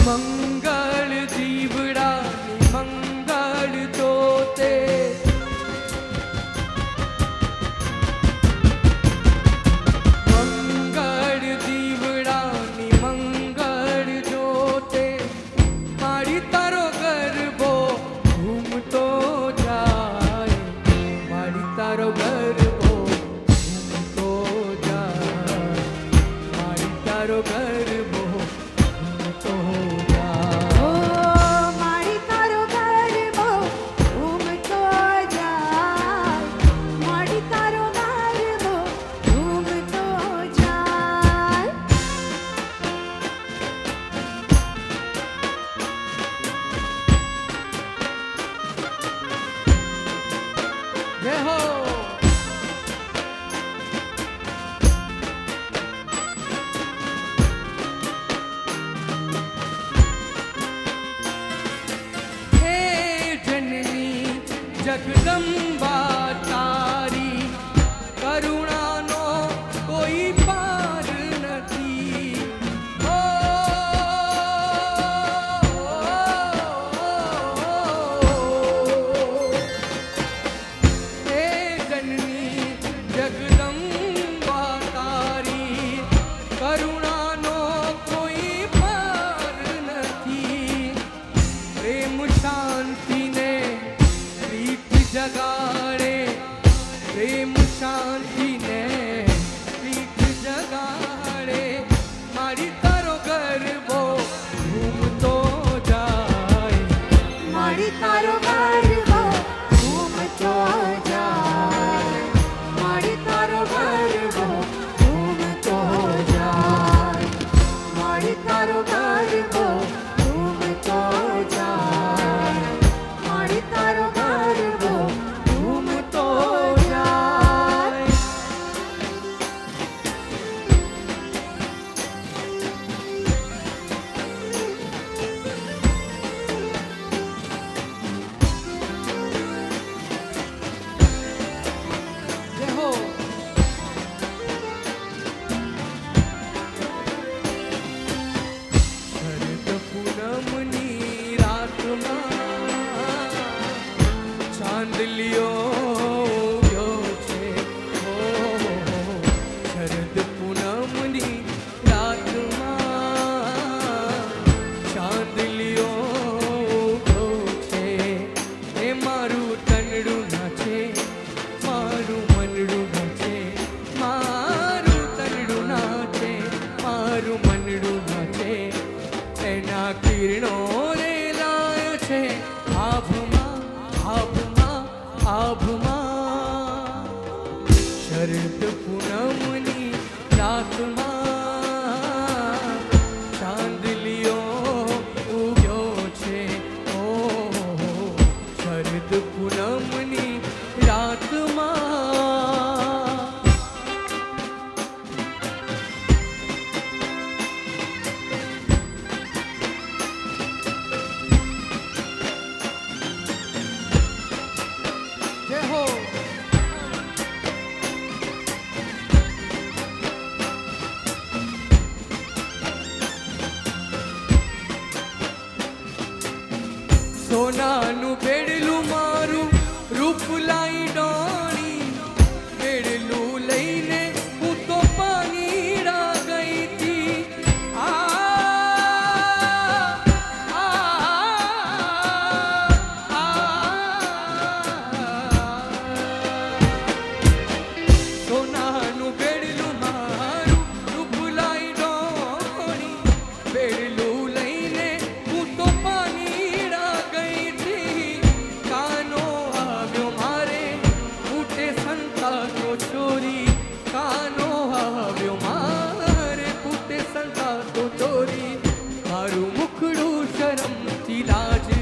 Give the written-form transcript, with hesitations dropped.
મંગળ જીવડાની મંગળ જોતે મંગળ જીવડાની મંગળ જોતે મારી તારો ગરબો ઘૂમતો જાય મારી તારો ગરબો ઘૂમતો જાય મારી તારો ગરબો જગદંબા તારી કરુણાનો કોઈ પાર નથી ઓ હે જનની જગદંબા તારી કરુણાનો કોઈ પાર નથી પ્રેમ શાંતિને જગાડે પ્રેમ શાંતિ ને પ્રીત જગાડે મારી તારો ગરબો ઘૂમતો જાય મારી તારો ગરબો ઘૂમતો જાય મારી તારો ગરબો ઘૂમતો જાય મારી તારો ગરબો ઘૂમતો જાય મારી તારો ગરબો કિરણો રેલાય છે આભમાં આભમાં આભમાં શરદ પૂનમની રાતમાં ચાંદલિયો ઉગ્યો છે ઓ શરદ પૂનમની રાતમાં સોનાનું બેડલું મારું રૂપ લાઈ ડોણી બેડલું લઈને હું તો પાણીડા ગઈ હતી સોનાનું બેડલું મારું રૂપ લાઈ ડોણી બેડલું લઈને હું તો ચોરી કાનો આવ્યો મારે ફૂટે સંતા તો ચોરી મારું મુખડું શરમથી લાજ